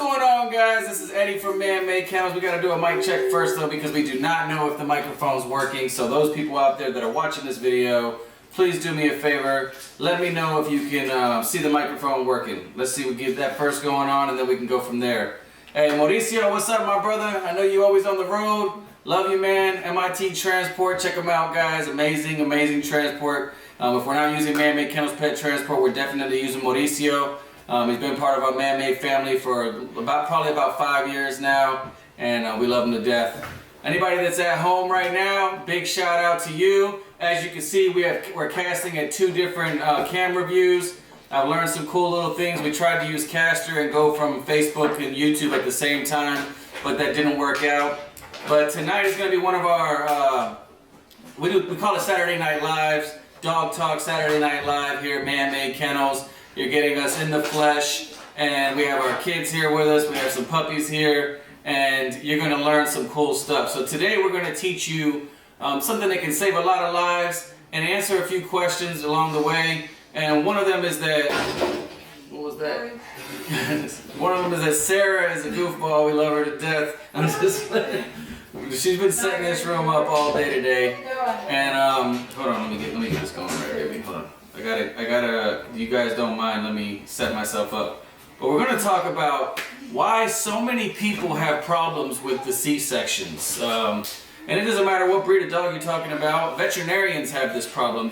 going on, guys? This is Eddie from ManMade Kennels. We got to do a mic check first, though, because we do not know if the microphone's working. So those people out there that are watching this video, please do me a favor. Let me know if you can see the microphone working. Let's see, we get that first going on, and then we can go from there. Hey, Mauricio, what's up, my brother? I know you always on the road. Love you, man. MIT Transport, check them out, guys. Amazing, amazing transport. If we're not using ManMade Kennels Pet Transport, we're definitely using Mauricio. He's been part of our ManMade family for probably about 5 years now, and we love him to death. Anybody that's at home right now, big shout out to you. As you can see, we're casting at 2 different camera views. I've learned some cool little things. We tried to use Caster and go from Facebook and YouTube at the same time, but that didn't work out. But tonight is going to be one of our, we call it Saturday Night Lives, Dog Talk Saturday Night Live here at ManMade Kennels. You're getting us in the flesh, and we have our kids here with us. We have some puppies here, and you're going to learn some cool stuff. So today we're going to teach you something that can save a lot of lives and answer a few questions along the way. And one of them is that, what was that? One of them is that Sarah is a goofball. We love her to death. I'm just she's been setting this room up all day today. And hold on, let me get this going right, baby. Hold on. I gotta, you guys don't mind, let me set myself up. But we're gonna talk about why so many people have problems with the C-sections. And it doesn't matter what breed of dog you're talking about, veterinarians have this problem.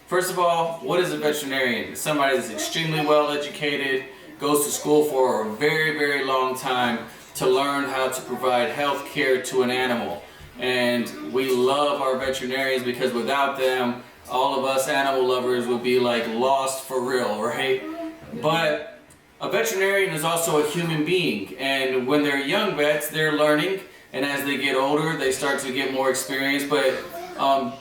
First of all, what is a veterinarian? It's somebody that's extremely well educated, goes to school for a very, very long time to learn how to provide health care to an animal. And we love our veterinarians because without them, all of us animal lovers would be like lost for real, right? But a veterinarian is also a human being, and when they're young vets, they're learning, and as they get older, they start to get more experience. But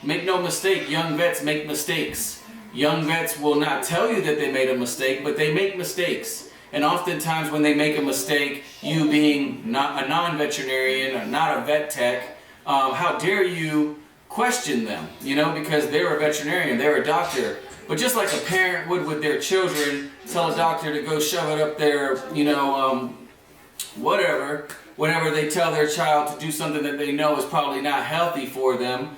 make no mistake, young vets make mistakes. Young vets will not tell you that they made a mistake, but they make mistakes. And oftentimes when they make a mistake, you being not a non-veterinarian or not a vet tech, how dare you question them, you know, because they're a veterinarian, they're a doctor. But just like a parent would with their children, tell a doctor to go shove it up their, you know, whatever, whenever they tell their child to do something that they know is probably not healthy for them.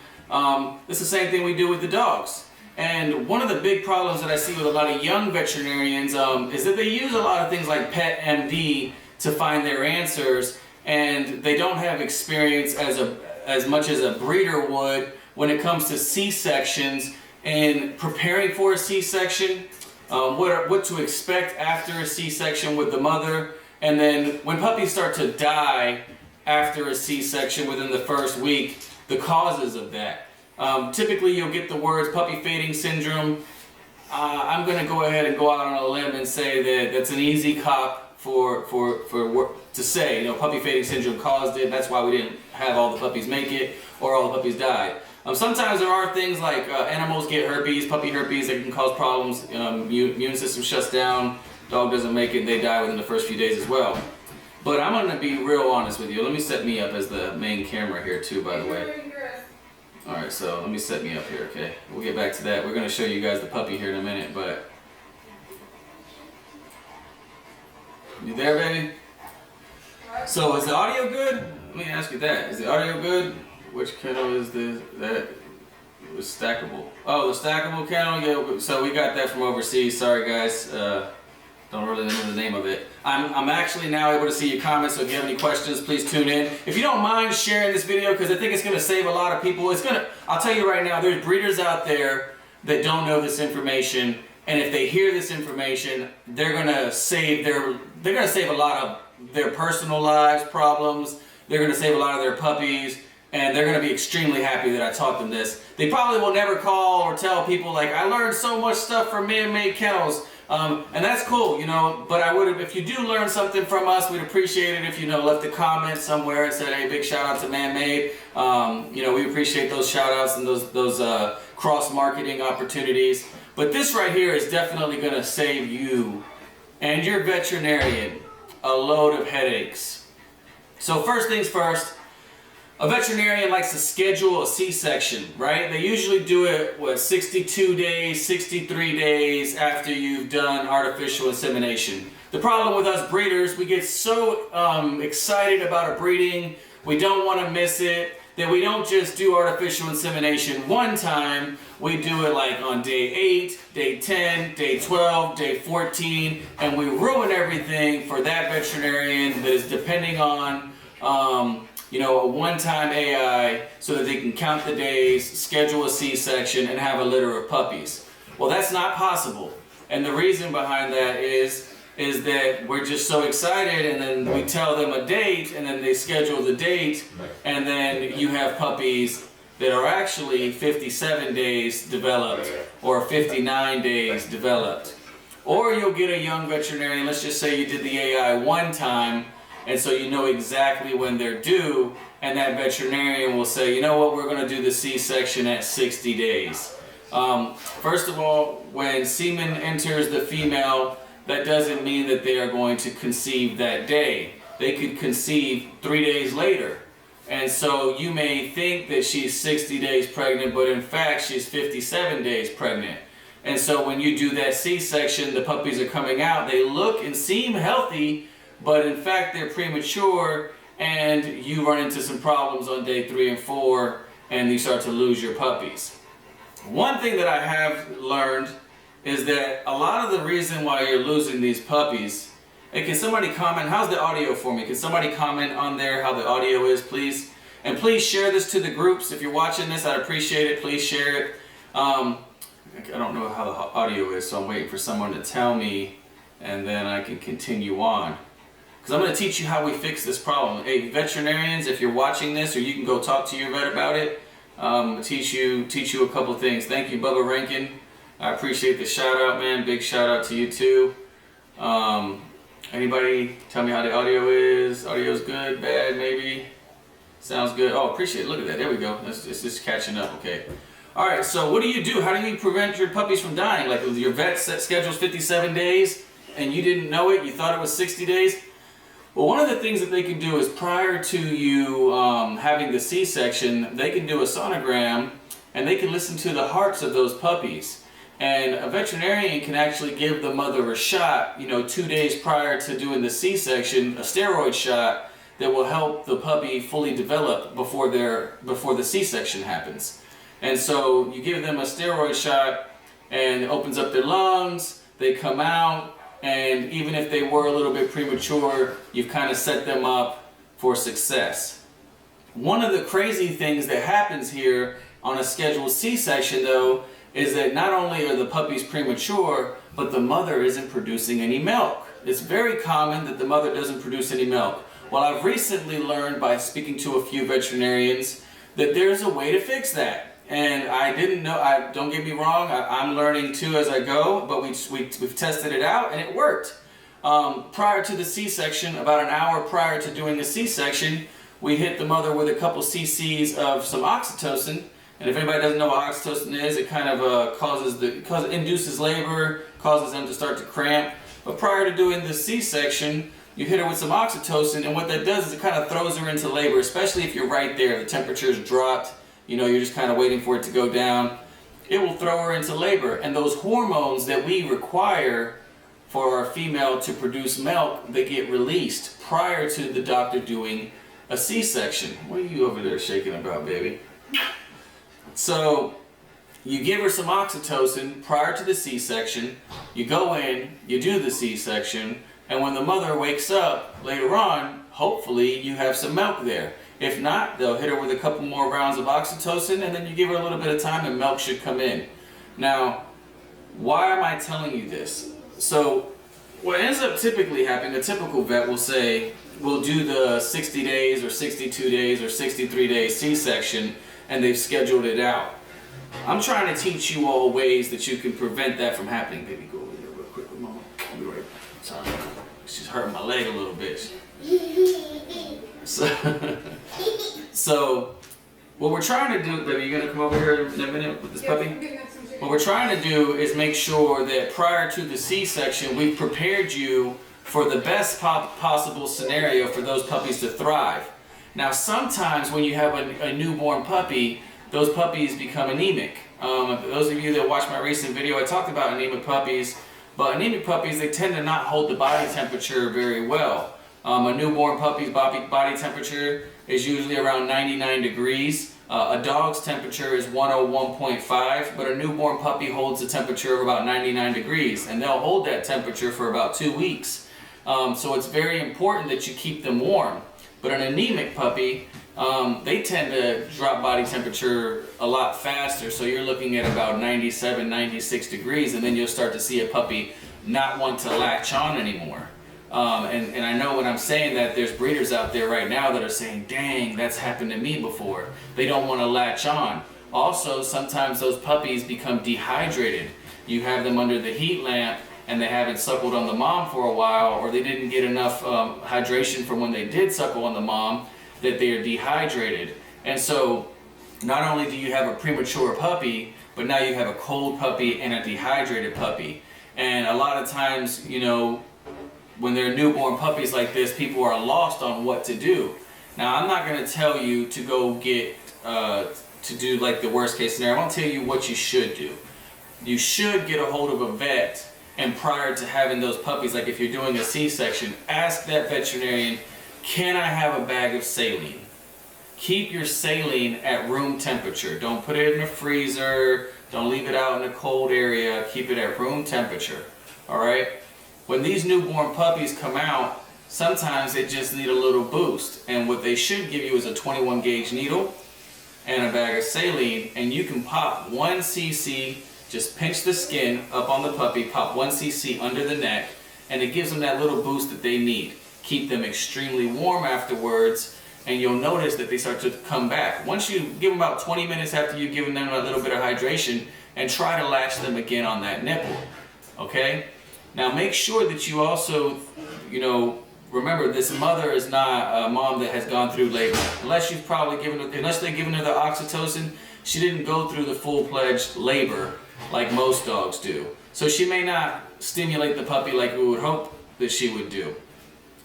It's the same thing we do with the dogs. And one of the big problems that I see with a lot of young veterinarians is that they use a lot of things like Pet MD to find their answers, and they don't have experience as much as a breeder would when it comes to C-sections and preparing for a C-section, what to expect after a C-section with the mother, and then when puppies start to die after a C-section within the first week, the causes of that. Typically you'll get the words puppy fading syndrome. I'm going to go ahead and go out on a limb and say that that's an easy cop to say, you know, puppy fading syndrome caused it, that's why we didn't have all the puppies make it, or all the puppies died. Sometimes there are things like animals get herpes, puppy herpes, that can cause problems, immune system shuts down, dog doesn't make it, they die within the first few days as well. But I'm going to be real honest with you. Let me set me up as the main camera here too, by the way. Alright, so let me set me up here, okay? We'll get back to that. We're going to show you guys the puppy here in a minute, but... You there, baby? So, is the audio good? Let me ask you that. Is the audio good? Which kennel is this? That it was stackable. Oh, the stackable kennel? Yeah, so we got that from overseas. Sorry, guys. Don't really know the name of it. I'm actually now able to see your comments, so if you have any questions, please tune in. If you don't mind sharing this video, because I think it's going to save a lot of people. I'll tell you right now, there's breeders out there that don't know this information, and if they hear this information, they're going to save a lot of their personal lives, problems. They're going to save a lot of their puppies, and they're going to be extremely happy that I taught them this. They probably will never call or tell people like, I learned so much stuff from ManMade Kennels. And that's cool, you know, but if you do learn something from us, we'd appreciate it if you left a comment somewhere and said, hey, big shout out to ManMade. You know, we appreciate those shout outs and those cross-marketing opportunities. But this right here is definitely going to save you and your veterinarian a load of headaches. So first things first, A veterinarian likes to schedule a C-section, right? They usually do it, 62 days, 63 days after you've done artificial insemination. The problem with us breeders, we get so excited about a breeding, we don't want to miss it, that we don't just do artificial insemination one time, we do it like on day 8, day 10, day 12, day 14, and we ruin everything for that veterinarian that is depending on a one-time AI so that they can count the days, schedule a C-section, and have a litter of puppies. Well, that's not possible. And the reason behind that is that we're just so excited, and then we tell them a date, and then they schedule the date, and then you have puppies that are actually 57 days developed or 59 days developed. Or you'll get a young veterinarian, let's just say you did the AI one time, and so you know exactly when they're due, and that veterinarian will say, you know what, we're going to do the C-section at 60 days. First of all, when semen enters the female, that doesn't mean that they are going to conceive that day. They could conceive 3 days later. And so you may think that she's 60 days pregnant, but in fact she's 57 days pregnant. And so when you do that C-section, the puppies are coming out, they look and seem healthy, but in fact they're premature, and you run into some problems on day 3 and 4, and you start to lose your puppies. One thing that I have learned is that a lot of the reason why you're losing these puppies, hey, can somebody comment, how's the audio for me? Can somebody comment on there how the audio is, please? And please share this to the groups. If you're watching this, I'd appreciate it. Please share it. I don't know how the audio is, so I'm waiting for someone to tell me, and then I can continue on. Because I'm going to teach you how we fix this problem. Hey, veterinarians, if you're watching this, or you can go talk to your vet about it, teach you a couple things. Thank you, Bubba Rankin. I appreciate the shout out, man. Big shout out to you too. Anybody tell me how the audio is? Audio's good, bad, maybe? Sounds good. Oh, appreciate it. Look at that. There we go. It's just catching up. Okay. All right. So what do you do? How do you prevent your puppies from dying? Like your vet schedules 57 days and you didn't know it. You thought it was 60 days. Well, one of the things that they can do is prior to you having the C-section, they can do a sonogram and they can listen to the hearts of those puppies. And a veterinarian can actually give the mother a shot, 2 days prior to doing the C-section, a steroid shot that will help the puppy fully develop before the C-section happens. And so you give them a steroid shot and it opens up their lungs, they come out, and even if they were a little bit premature, you've kind of set them up for success. One of the crazy things that happens here on a scheduled C-section though is that not only are the puppies premature, but the mother isn't producing any milk. It's very common that the mother doesn't produce any milk. Well, I've recently learned by speaking to a few veterinarians that there's a way to fix that. And I didn't know, don't get me wrong, I'm learning too as I go, but we've tested it out and it worked. Prior to the C-section, about an hour prior to doing the C-section, we hit the mother with a couple cc's of some oxytocin. And if anybody doesn't know what oxytocin is, it kind of induces labor, causes them to start to cramp. But prior to doing the C-section, you hit her with some oxytocin, and what that does is it kind of throws her into labor, especially if you're right there. The temperature's dropped, you're just kind of waiting for it to go down. It will throw her into labor, and those hormones that we require for our female to produce milk, they get released prior to the doctor doing a C-section. What are you over there shaking about, baby? So you give her some oxytocin prior to the C-section, you go in, you do the C-section, and when the mother wakes up later on, hopefully you have some milk there. If not, they'll hit her with a couple more rounds of oxytocin, and then you give her a little bit of time and milk should come in. Now, why am I telling you this? So what ends up typically happening, a typical vet will say, we'll do the 60 days or 62 days or 63 days C-section, and they've scheduled it out. I'm trying to teach you all ways that you can prevent that from happening. Baby, go over here real quick with Mama. I'll be right back. Sorry. She's hurting my leg a little bit. So what we're trying to do, baby, you gonna come over here in a minute with this puppy? What we're trying to do is make sure that prior to the C-section, we've prepared you for the best possible scenario for those puppies to thrive. Now sometimes when you have a newborn puppy, those puppies become anemic. Those of you that watched my recent video, I talked about anemic puppies, but anemic puppies, they tend to not hold the body temperature very well. A newborn puppy's body temperature is usually around 99 degrees. A dog's temperature is 101.5, but a newborn puppy holds a temperature of about 99 degrees, and they'll hold that temperature for about 2 weeks. So it's very important that you keep them warm. But an anemic puppy, they tend to drop body temperature a lot faster, so you're looking at about 97, 96 degrees, and then you'll start to see a puppy not want to latch on anymore. And I know when I'm saying that, there's breeders out there right now that are saying, dang, that's happened to me before. They don't want to latch on. Also, sometimes those puppies become dehydrated. You have them under the heat lamp and they haven't suckled on the mom for a while, or they didn't get enough hydration from when they did suckle on the mom, that they are dehydrated. And so not only do you have a premature puppy, but now you have a cold puppy and a dehydrated puppy. And a lot of times, you know, when they're newborn puppies like this, people are lost on what to do. Now, I'm not going to tell you to go get, to do like the worst case scenario. I'm going to tell you what you should do. You should get a hold of a vet, and prior to having those puppies, like if you're doing a C-section, ask that veterinarian, can I have a bag of saline? Keep your saline at room temperature. Don't put it in a freezer. Don't leave it out in a cold area. Keep it at room temperature. All right? When these newborn puppies come out, sometimes they just need a little boost. And what they should give you is a 21 gauge needle and a bag of saline, and you can pop 1 cc, just pinch the skin up on the puppy, pop 1 cc under the neck, and it gives them that little boost that they need. Keep them extremely warm afterwards, and you'll notice that they start to come back. Once you give them about 20 minutes after you've given them a little bit of hydration, and try to latch them again on that nipple, okay? Now make sure that you also, you know, remember this mother is not a mom that has gone through labor. Unless you've probably given her, unless they've given her the oxytocin, she didn't go through the full-fledged labor like most dogs do. So she may not stimulate the puppy like we would hope that she would do.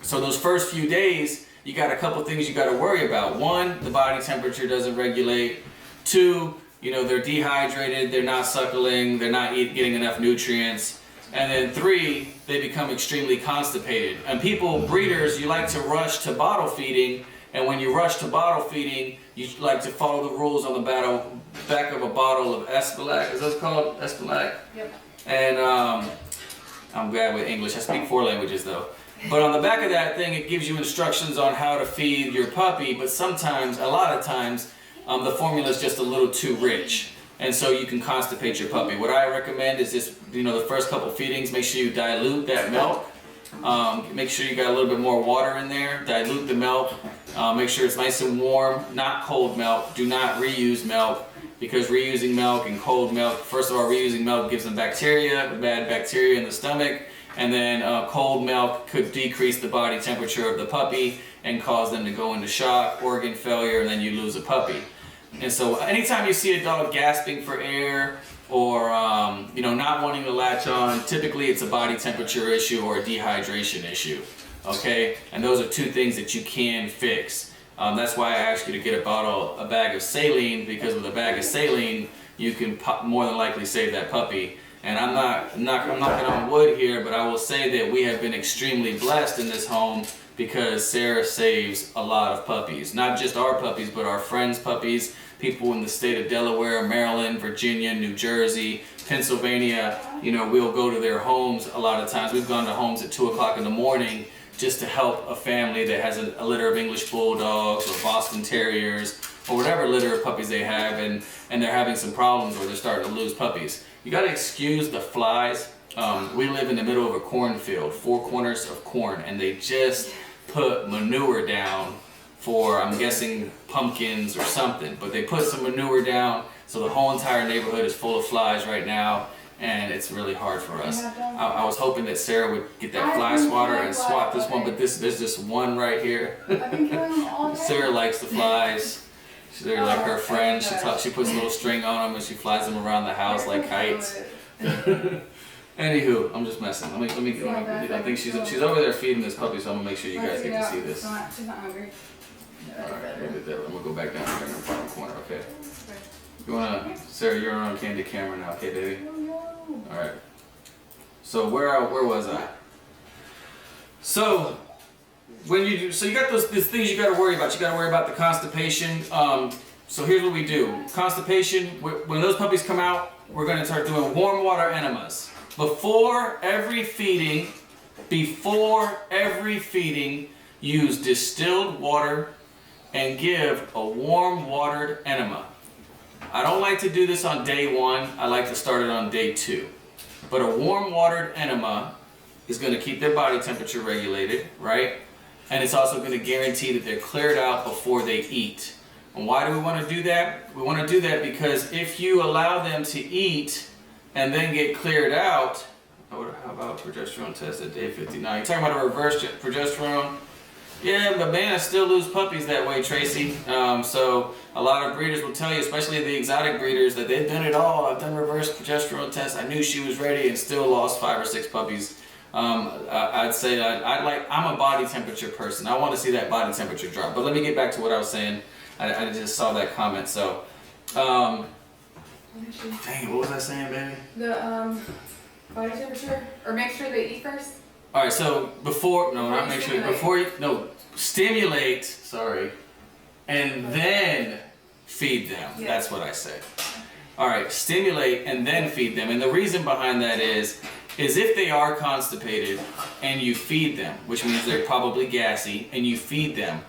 So those first few days, you got a couple things you got to worry about. 1, the body temperature doesn't regulate. 2, you know, they're dehydrated, they're not suckling, they're not getting enough nutrients. And then 3, they become extremely constipated. And people, breeders, you like to rush to bottle feeding, and when you rush to bottle feeding, you like to follow the rules on the back of a bottle of Espalac. Is that called Espalac? Yep. And I'm bad with English. I speak 4 languages though. But on the back of that thing, it gives you instructions on how to feed your puppy, but sometimes, a lot of times, the formula is just a little too rich. And so you can constipate your puppy. What I recommend is just, you know, the first couple feedings, make sure you dilute that milk. Make sure you got a little bit more water in there. Dilute the milk. Make sure it's nice and warm, not cold milk. Do not reuse milk, because reusing milk and cold milk, first of all, reusing milk gives them bacteria, bad bacteria in the stomach. And then cold milk could decrease the body temperature of the puppy and cause them to go into shock, organ failure, and then you lose a puppy. And so anytime you see a dog gasping for air or you know, not wanting to latch on, typically it's a body temperature issue or a dehydration issue, okay? And those are 2 things that you can fix. That's why I asked you to get a bag of saline, because with a bag of saline, you can more than likely save that puppy. And I'm knocking on wood here, but I will say that we have been extremely blessed in this home, because Sarah saves a lot of puppies. Not just our puppies, but our friends' puppies, people in the state of Delaware, Maryland, Virginia, New Jersey, Pennsylvania. You know, we'll go to their homes a lot of times. We've gone to homes at 2 o'clock in the morning just to help a family that has a litter of English Bulldogs or Boston Terriers or whatever litter of puppies they have, and they're having some problems or they're starting to lose puppies. You gotta excuse the flies. We live in the middle of a cornfield, 4 corners of corn, and they just put manure down for, I'm guessing, pumpkins or something. But they put some manure down, so the whole entire neighborhood is full of flies right now, and it's really hard for us. I was hoping that Sarah would get that fly swatter and swat this one, but there's this one right here. Sarah likes the flies. They're like her friend. She puts a little string on them and she flies them around the house like kites. Anywho, I'm just messing. Let me I think she's over there feeding this puppy, so I'm gonna make sure you guys get to see this. She's not hungry. Alright, we'll get that. I'm gonna go back down here in the bottom corner, okay? You wanna, Sarah, you're on candid camera now, okay, baby? Alright. So where was I? So when you do, so you got these things you got to worry about. You got to worry about the constipation. So here's what we do. Constipation. When those puppies come out, we're going to start doing warm water enemas before every feeding. Use distilled water and give a warm watered enema. I don't like to do this on day 1. I like to start it on day 2. But a warm watered enema is going to keep their body temperature regulated, right? And it's also going to guarantee that they're cleared out before they eat. And why do we want to do that? We want to do that because if you allow them to eat and then get cleared out, how about progesterone test at day 59? You're talking about a reverse progesterone? Yeah, but man, I still lose puppies that way, Tracy. So a lot of breeders will tell you, especially the exotic breeders, that they've done it all. I've done reverse progesterone tests. I knew she was ready and still lost 5 or 6 puppies. I'd say that I'm a body temperature person. I want to see that body temperature drop. But let me get back to what I was saying. I just saw that comment. So, dang, what was I saying, baby? The body temperature, or make sure they eat first. All right. So stimulate. Sorry, and then feed them. Yes. That's what I said. All right, stimulate and then feed them. And the reason behind that is if they are constipated and you feed them, which means they're probably gassy, and you feed them,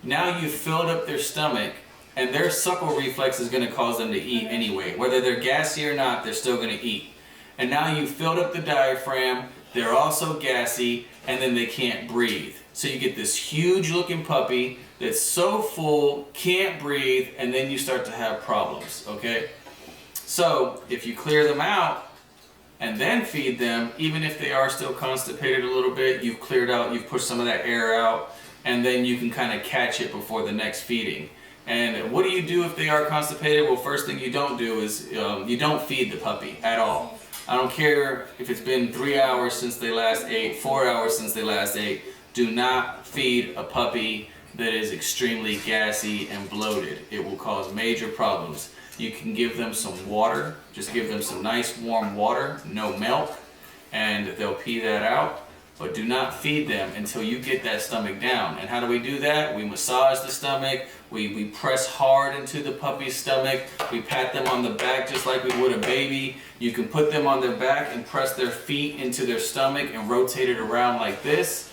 now you've filled up their stomach, and their suckle reflex is going to cause them to eat anyway. Whether they're gassy or not, they're still going to eat. And now you've filled up the diaphragm, they're also gassy, and then they can't breathe. So you get this huge looking puppy that's so full, can't breathe, and then you start to have problems, okay? So if you clear them out and then feed them, even if they are still constipated a little bit, you've cleared out, you've pushed some of that air out, and then you can kind of catch it before the next feeding. And what do you do if they are constipated? Well, first thing you don't do is you don't feed the puppy at all. I don't care if it's been 3 hours since they last ate, 4 hours since they last ate. Do not feed a puppy that is extremely gassy and bloated. It will cause major problems. You can give them some water, just give them some nice warm water, no milk, and they'll pee that out. But do not feed them until you get that stomach down. And how do we do that? We massage the stomach, we press hard into the puppy's stomach, we pat them on the back just like we would a baby. You can put them on their back and press their feet into their stomach and rotate it around like this.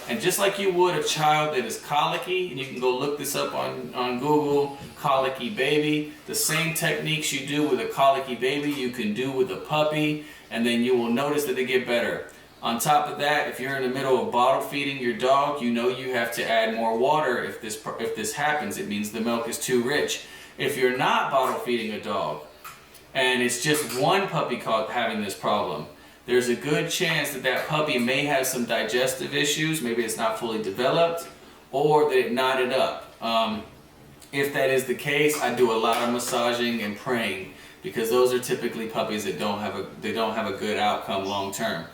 And just like you would a child that is colicky, and you can go look this up on Google, colicky baby, the same techniques you do with a colicky baby, you can do with a puppy, and then you will notice that they get better. On top of that, if you're in the middle of bottle feeding your dog, you know you have to add more water if this happens. It means the milk is too rich. If you're not bottle feeding a dog, and it's just one puppy having this problem, there's a good chance that that puppy may have some digestive issues. Maybe it's not fully developed, or that it knotted up. If that is the case, I do a lot of massaging and praying, because those are typically puppies that don't have a good outcome long term.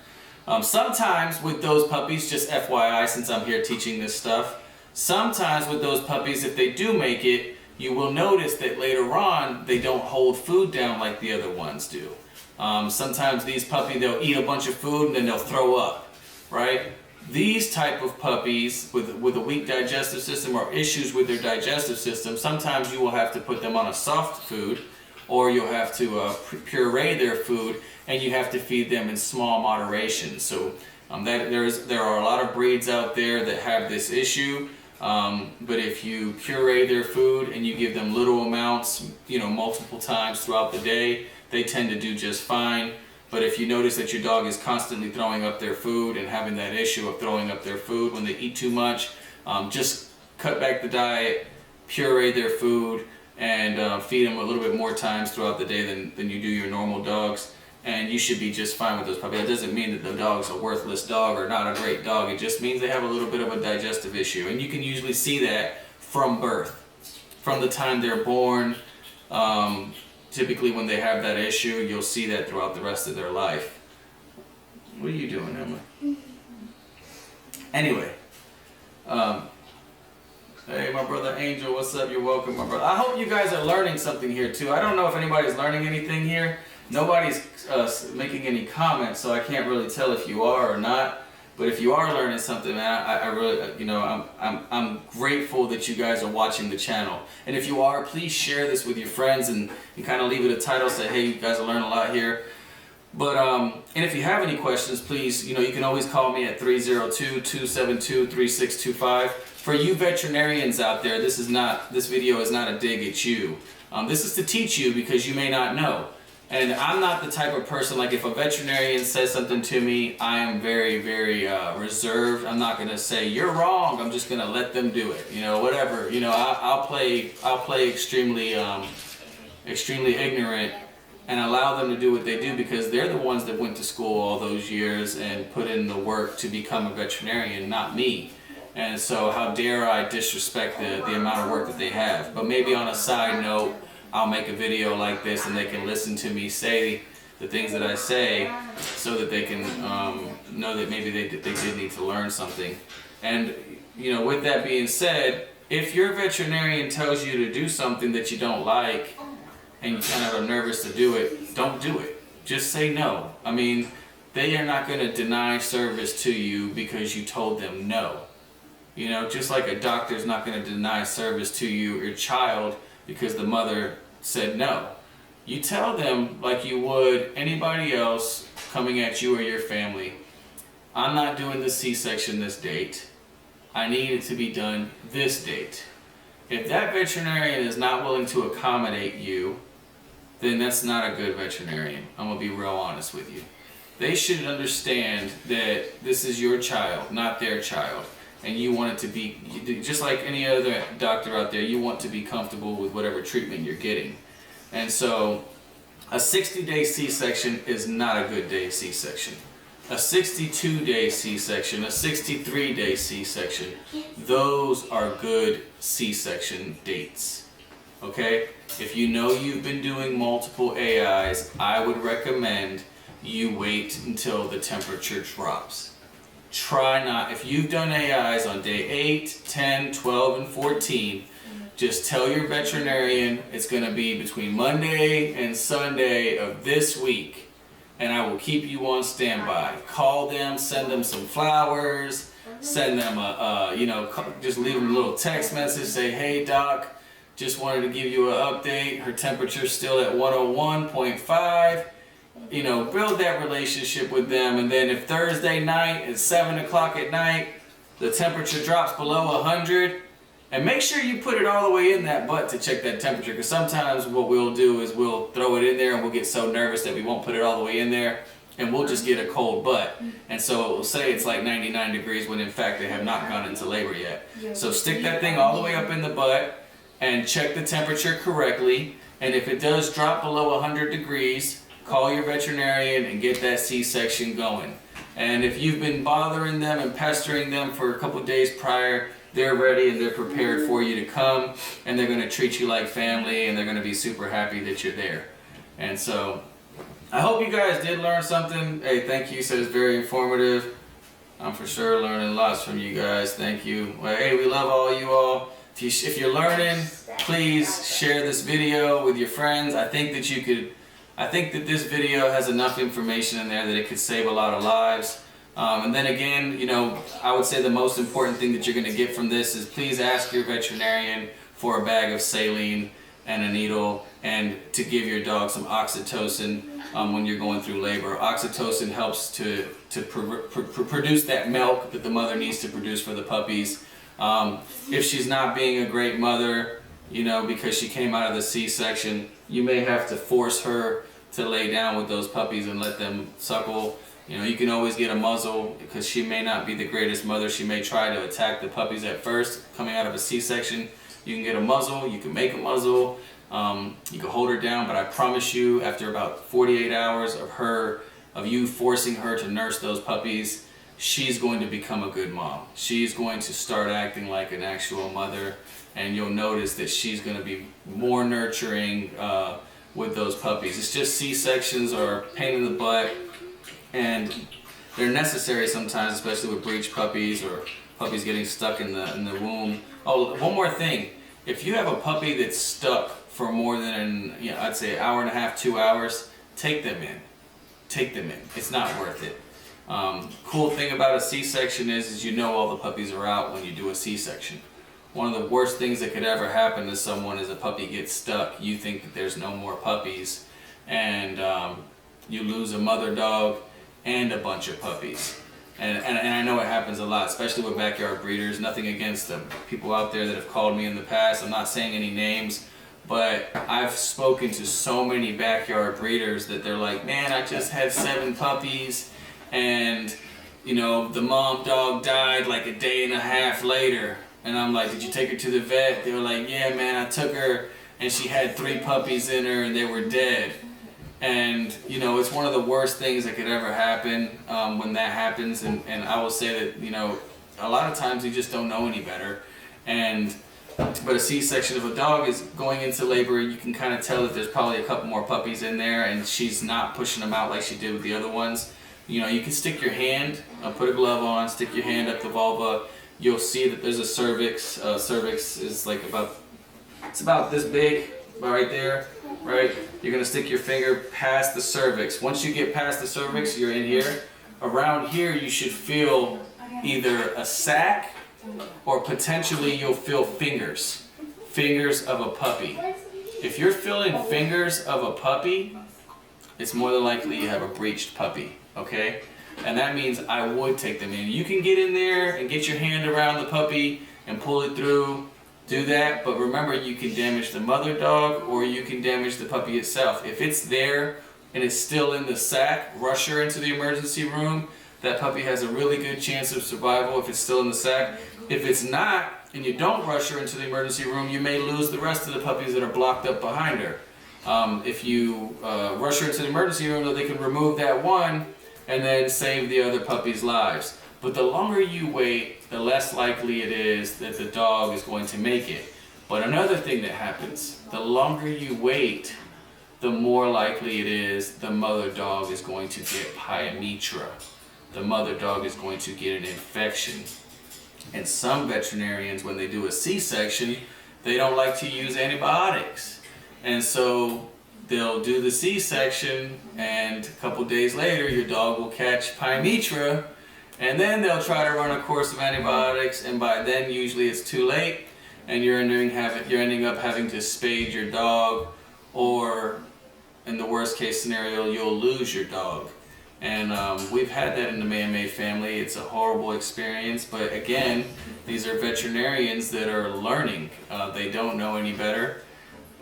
Sometimes with those puppies, just FYI, since I'm here teaching this stuff, sometimes with those puppies, if they do make it, you will notice that later on they don't hold food down like the other ones do. Sometimes these puppies, they'll eat a bunch of food and then they'll throw up, right? These type of puppies with a weak digestive system or issues with their digestive system, sometimes you will have to put them on a soft food, or you'll have to puree their food, and you have to feed them in small moderation. So there are a lot of breeds out there that have this issue, but if you puree their food and you give them little amounts, multiple times throughout the day, they tend to do just fine. But if you notice that your dog is constantly throwing up their food and having that issue of throwing up their food when they eat too much, just cut back the diet, puree their food, and feed them a little bit more times throughout the day than you do your normal dogs. And you should be just fine with those puppies. That doesn't mean that the dog's a worthless dog or not a great dog. It just means they have a little bit of a digestive issue. And you can usually see that from birth. From the time they're born, typically when they have that issue, you'll see that throughout the rest of their life. What are you doing, Emma? Anyway, hey, my brother Angel. What's up? You're welcome, my brother. I hope you guys are learning something here too. I don't know if anybody's learning anything here. Nobody's making any comments, so I can't really tell if you are or not. But if you are learning something, man, I really, you know, I'm grateful that you guys are watching the channel. And if you are, please share this with your friends and kind of leave it a title, say, hey, you guys are learning a lot here. But, and if you have any questions, please, you know, you can always call me at 302-272-3625. For you veterinarians out there, this video is not a dig at you. This is to teach you because you may not know. And I'm not the type of person, like if a veterinarian says something to me, I am very, very reserved. I'm not going to say, you're wrong. I'm just going to let them do it. You know, whatever. You know, I'll play extremely ignorant and allow them to do what they do because they're the ones that went to school all those years and put in the work to become a veterinarian, not me. And so how dare I disrespect the amount of work that they have. But maybe on a side note, I'll make a video like this and they can listen to me say the things that I say so that they can know that maybe they did need to learn something. And, you know, with that being said, if your veterinarian tells you to do something that you don't like and you kind of are nervous to do it, don't do it. Just say no. I mean, they are not going to deny service to you because you told them no. You know, just like a doctor is not going to deny service to you or your child because the mother said no. You tell them like you would anybody else coming at you or your family, I'm not doing the C-section this date. I need it to be done this date. If that veterinarian is not willing to accommodate you, then that's not a good veterinarian. I'm going to be real honest with you. They should understand that this is your child, not their child. And you want it to be, just like any other doctor out there, you want to be comfortable with whatever treatment you're getting. And so a 60-day C-section is not a good day C-section. A 62-day C-section, a 63-day C-section, those are good C-section dates. Okay? If you know you've been doing multiple AIs, I would recommend you wait until the temperature drops. Try not, if you've done AIs on day 8, 10, 12, and 14, just tell your veterinarian it's going to be between Monday and Sunday of this week, and I will keep you on standby. Call them, send them some flowers, send them just leave them a little text message, say, hey doc, just wanted to give you an update, her temperature's still at 101.5. You know, build that relationship with them, and then if Thursday night at 7 o'clock at night the temperature drops below 100, and make sure you put it all the way in that butt to check that temperature, because sometimes what we'll do is we'll throw it in there and we'll get so nervous that we won't put it all the way in there and we'll just get a cold butt, and so it will say it's like 99 degrees when in fact they have not gone into labor yet. So stick that thing all the way up in the butt and check the temperature correctly, and if it does drop below 100 degrees, call your veterinarian and get that C-section going. And if you've been bothering them and pestering them for a couple of days prior, they're ready and they're prepared for you to come, and they're going to treat you like family, and they're going to be super happy that you're there. And so I hope you guys did learn something. Hey, thank you. Said it's very informative. I'm for sure learning lots from you guys. Thank you. Well, hey, we love all you all. If you're learning, please share this video with your friends. I think that this video has enough information in there that it could save a lot of lives. And then again, you know, I would say the most important thing that you're going to get from this is please ask your veterinarian for a bag of saline and a needle, and to give your dog some oxytocin when you're going through labor. Oxytocin helps to produce that milk that the mother needs to produce for the puppies. If she's not being a great mother, you know, because she came out of the C-section, you may have to force her to lay down with those puppies and let them suckle. You know, you can always get a muzzle because she may not be the greatest mother. She may try to attack the puppies at first coming out of a C-section. You can get a muzzle, you can make a muzzle, you can hold her down, but I promise you after about 48 hours of you forcing her to nurse those puppies, she's going to become a good mom. She's going to start acting like an actual mother, and you'll notice that she's going to be more nurturing with those puppies. It's just C-sections are a pain in the butt, and they're necessary sometimes, especially with breech puppies or puppies getting stuck in the womb. Oh, one more thing. if you have a puppy that's stuck for more than, I'd say an hour and a half, 2 hours, take them in. Take them in. It's not worth it. Cool thing about a C-section is you know all the puppies are out when you do a C-section. One of the worst things that could ever happen to someone is a puppy gets stuck. You think that there's no more puppies, and you lose a mother dog and a bunch of puppies. And I know it happens a lot, especially with backyard breeders. Nothing against them. People out there that have called me in the past, I'm not saying any names, but I've spoken to so many backyard breeders that they're like, man, I just had 7 puppies, and the mom dog died like a day and a half later. And I'm like, did you take her to the vet? They were like, yeah, man, I took her, and she had 3 puppies in her, and they were dead. And it's one of the worst things that could ever happen when that happens. And I will say that a lot of times you just don't know any better. But a C-section, if a dog is going into labor, you can kind of tell that there's probably a couple more puppies in there, and she's not pushing them out like she did with the other ones. You can stick your hand, put a glove on, stick your hand up the vulva. You'll see that there's a cervix. Cervix is like it's about this big, right there, right? You're gonna stick your finger past the cervix. Once you get past the cervix, you're in here. Around here, you should feel either a sac or potentially you'll feel fingers of a puppy. If you're feeling fingers of a puppy, it's more than likely you have a breached puppy, okay? And that means I would take them in. You can get in there and get your hand around the puppy and pull it through, do that, but remember you can damage the mother dog or you can damage the puppy itself. If it's there and it's still in the sack, rush her into the emergency room. That puppy has a really good chance of survival if it's still in the sack. If it's not, and you don't rush her into the emergency room, you may lose the rest of the puppies that are blocked up behind her. If you rush her into the emergency room, they can remove that one and then save the other puppies' lives. But the longer you wait, the less likely it is that the dog is going to make it. But another thing that happens, the longer you wait, the more likely it is the mother dog is going to get pyometra. The mother dog is going to get an infection. And some veterinarians, when they do a C-section, they don't like to use antibiotics. And so they'll do the C-section, and a couple days later your dog will catch pyometra, and then they'll try to run a course of antibiotics, and by then usually it's too late, and you're ending up having to spade your dog, or in the worst case scenario, you'll lose your dog. And we've had that in the ManMade family. It's a horrible experience, but again, these are veterinarians that are learning. They don't know any better,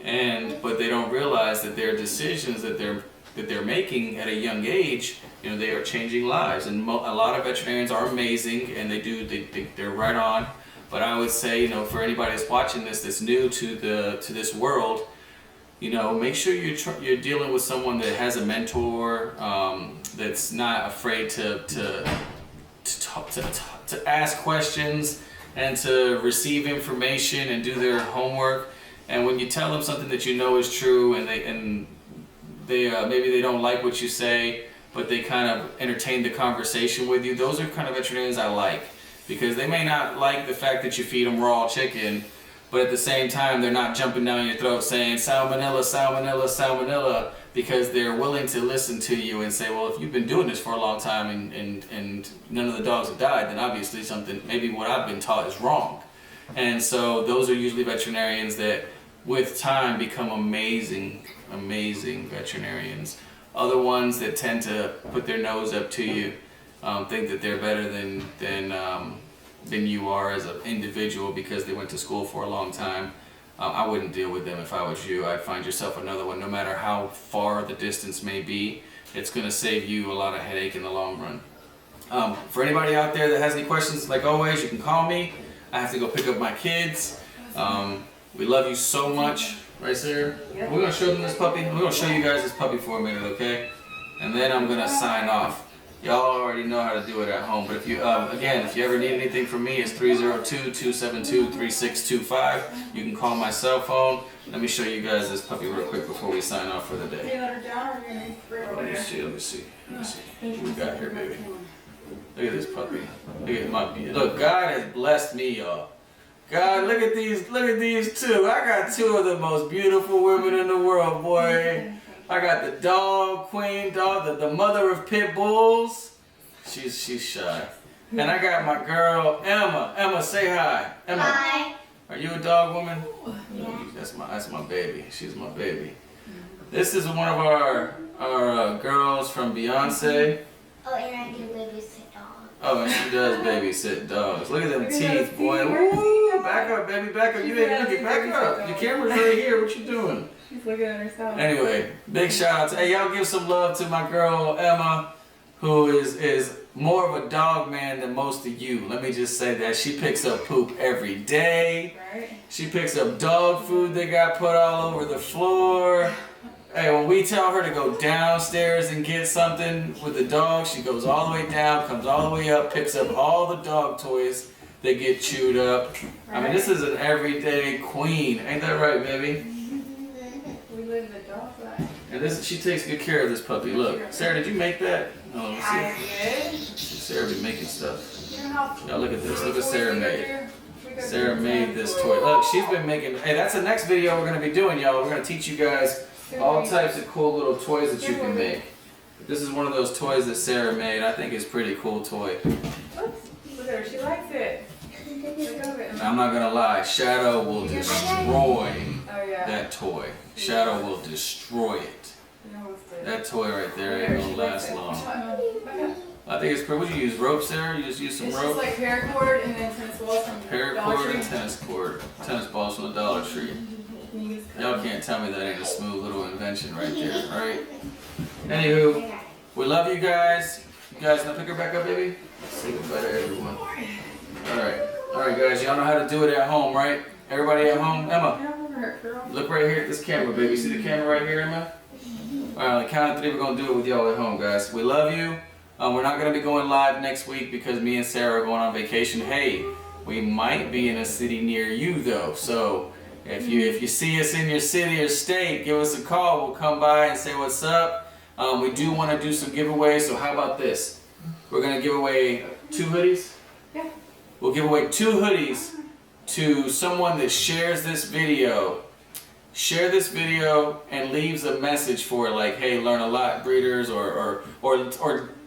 but they don't realize that their decisions that they're making at a young age, they are changing lives. And a lot of veterinarians are amazing, and they're right on. But I would say, for anybody that's watching this that's new to this world, make sure you're dealing with someone that has a mentor, that's not afraid to ask questions and to receive information and do their homework. And when you tell them something that is true, and they maybe they don't like what you say, but they kind of entertain the conversation with you, those are kind of veterinarians I like, because they may not like the fact that you feed them raw chicken, but at the same time they're not jumping down your throat saying salmonella, salmonella, salmonella, because they're willing to listen to you and say, well, if you've been doing this for a long time and none of the dogs have died, then obviously maybe what I've been taught is wrong. And so those are usually veterinarians that with time become amazing veterinarians. Other ones that tend to put their nose up to you, think that they're better than you are as an individual because they went to school for a long time. I wouldn't deal with them if I was you. I'd find yourself another one. No matter how far the distance may be, it's going to save you a lot of headache in the long run. For anybody out there that has any questions, like always, you can call me. I have to go pick up my kids. We love you so much. Right, Sarah? Yep. We're going to show them this puppy. We're going to show you guys this puppy for a minute, okay? And then I'm going to sign off. Y'all already know how to do it at home. But if you, again, if you ever need anything from me, it's 302-272-3625. You can call my cell phone. Let me show you guys this puppy real quick before we sign off for the day. Let me see. What we got here, baby? Look at this puppy. Look at God has blessed me, y'all. God, look at these two. I got two of the most beautiful women in the world, boy. I got the dog queen, the mother of pit bulls. She's shy. And I got my girl Emma. Emma, say hi. Emma. Hi. Are you a dog woman? Yeah. That's my baby. She's my baby. This is one of our girls from Beyonce. Oh, and I do babysit dogs. Oh, and she does babysit dogs. Look at them teeth, boy. Woo! Back up, baby, back up. You ain't looking. Back up. Your camera's right here. What you doing? She's looking at herself. Anyway, big shout out to, hey, y'all give some love to my girl Emma, who is more of a dog man than most of you. Let me just say that. She picks up poop every day. Right. She picks up dog food that got put all over the floor. Hey, when we tell her to go downstairs and get something with the dog, she goes all the way down, comes all the way up, picks up all the dog toys that get chewed up. I mean, this is an everyday queen. Ain't that right, baby? We live in the dog life. And she takes good care of this puppy. Look, Sarah, did you make that? Oh, let's I see. did. Sarah be making stuff. You know how Y'all look at this. Look what Sarah made. we go Sarah through made this toy. Look, she's been making. Hey, that's the next video we're gonna be doing, y'all. We're gonna teach you guys all types of cool little toys that you can make. This is one of those toys that Sarah made. I think it's a pretty cool toy. Oops, look at her. She likes it. Look over it. I'm not gonna lie. Shadow will destroy Oh yeah. that toy. Shadow will destroy it. You know what's good. That toy right there ain't gonna last long. I think it's pretty. Would you use rope, Sarah? You just use some It's rope? just like paracord and then tennis balls from Dollar Paracord Tree. and tennis balls from the Dollar Tree. Y'all can't tell me that ain't a smooth little invention right there, right? Anywho, we love you guys. You guys gonna pick her back up, baby? Say goodbye to everyone. Alright guys, y'all know how to do it at home, right? Everybody at home? Emma, look right here at this camera, baby. See the camera right here, Emma? Alright, on the count of 3, we're gonna do it with y'all at home, guys. We love you. We're not gonna be going live next week because me and Sarah are going on vacation. Hey, we might be in a city near you though, so if you see us in your city or state, give us a call. We'll come by and say what's up. We do want to do some giveaways, so how about this? We're going to give away 2 hoodies. Yeah. We'll give away 2 hoodies to someone that shares this video. Share this video and leaves a message for it, like, hey, learn a lot, breeders, or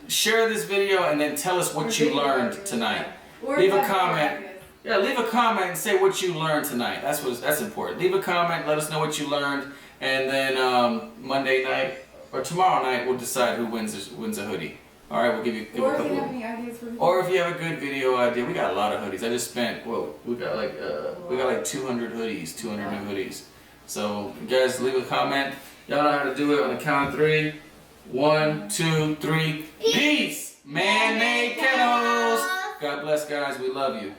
share this video and then tell us what you learned tonight. Leave a comment. Yeah, leave a comment and say what you learned tonight. That's important. Leave a comment, let us know what you learned, and then Monday night or tomorrow night we'll decide who wins a hoodie. All right, we'll give a Or if couple. you have any ideas for Or if you have a good video idea, we got a lot of hoodies. I just spent we got like 200 hoodies, 200 new hoodies. So you guys leave a comment. Y'all know how to do it on the count of 3. 1, 2, 3. Peace. Man-made Kennels. God bless, guys. We love you.